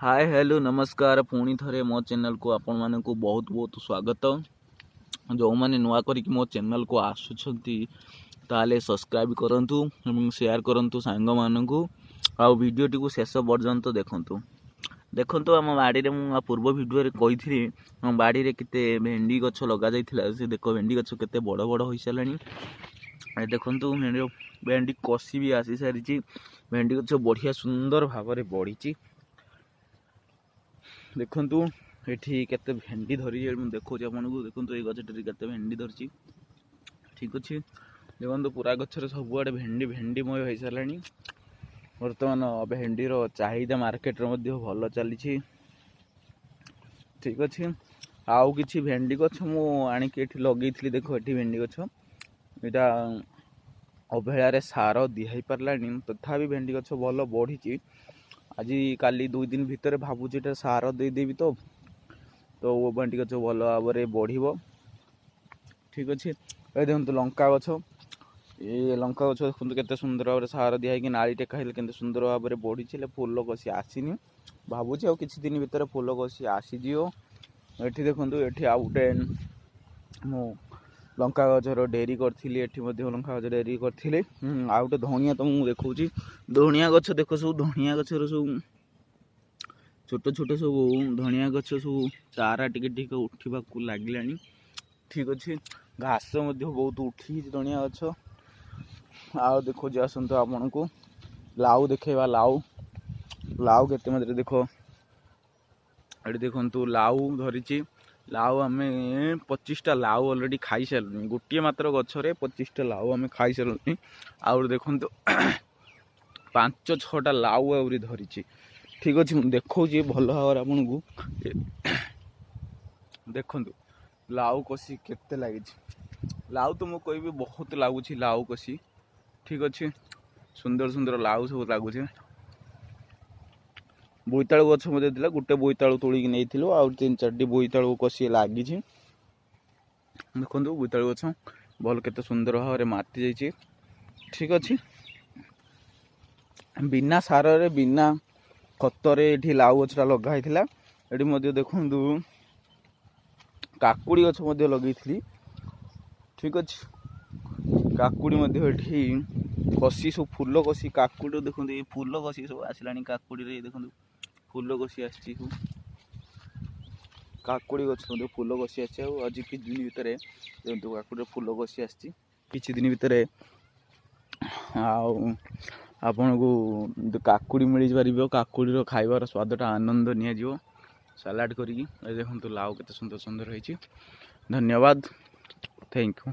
Hi hello नमस्कार पुणी थरे मो चैनल को आपण मानक बहुत बहुत स्वागत। जो मैंने नुआ करिक मो चैनल को आसुछंती ताले सब्सक्राइब करंतु एवं शेयर करंतु सांग मानकु आ वीडियो टी को शेष पर्यंत देखंतु। देखंतु आम बाड़ी रे मु पूर्व वीडियो रे कहिथिली आम बाड़ी रे केते भेंडी गछ लगा जाइथिला। से देखो भेंडी गछ केते बड़ बड़ होई सालानी। ए देखंतु भेंडी कसी भी आसी सारिची। भेंडी गछ बढ़िया सुंदर भाव रे बढ़ीची। देखंतु एठी केते भेंडी धरी देखो आपको। देखंतु ए गछटे केते भेंडी धरची। ठीक अछि। देखंतु पूरा गछरे सबुआडे भेंडी भेंडी मय होई सालानी। वर्तमान भेंडी रो चाहिदा मार्केट रे मध्ये भलो चलीछि। ठीक अछि। आउ किछि भेंडी गछ मु आनी के एठी लगेइथिली। देखो एठी भेंडी गछ एटा अबहेला रे सार दिहाई परलानी तथापि भेंडी गछ भलो बढ़ीछि। आज काली 2 दिन भितर भावुची सार दे देवी तो वो भेंडी गछ भल भाव में बढ़। ठीक अच्छे। ये देखो लंका गछ। ये लंका गछ देखो केते सुंदर भाव सार दिखाई नाली टेकाइले केते सुंदर भाव में बढ़ी। फूल कसी आसीनी भावुची आ किछि दिन भितर फूल कसी आसीजियो। एठी देखो ये आउ गोटे मु लंका गजर डेरी करी। लंका गज डेरी करी। आउ गोटे धनिया तुमको देखा। धनिया गछ देख सब धनिया गचर सब छोट छोट सब धनिया गछ सब चारा टिके टिके उठा लगिला। ठीक अच्छे। घास बहुत उठी धनिया गछ। आ देखो आसतु आपण को लाउ देखा। लाउ लाउ केते मात्रा देख ये देखु लाउ धरी। लाउ आम 25टा लाउ अलरेडी खाई सारे। गोटे मात्र गचरे 25टा लाउ आम खाई सारे। आउ देखु 5-6टा लाउ आहरी धरी। ठीक अच्छे। देखा भल भाव आपन को देखु लाउ कसी केते लगी। लाउ तो मुझे कहबी बहुत लगुच लाउ कसी। ठीक अच्छे। सुंदर सुंदर लाउ सब लगुच। बोईतालु गछ गोटे बोईतालु तोड़िक नहीं। आ 3-4टी बोईतालु कसी लगी। देखो बोईतालु गछ भल केते सुंदर भाव में माति जाइए। ठीक अच्छे। बिना सार रे बिना खतरे ये लाउ गछटा लगाई। ये देखु काकुड़ी गछ लगे। ठीक अच्छे। काकुड़ी कसी सब फूल कसी काकुड़ी देखो ये फूल कसी सब आसला। काकुड़ी रे देखो फूल कसी आसी। काकुड़ी गछ फूल कसी आसी। आज कि दिन भितर देखो काकुड़ी फूल कसी आसी। किछि दिन भितर आपण को काकुड़ी मिल पार। काकुड़ी खाइबार स्वादटा आनंद नि सलाड करी। देखो लाउ केते सुंदर सुंदर होइछि। धन्यवाद। Thank you.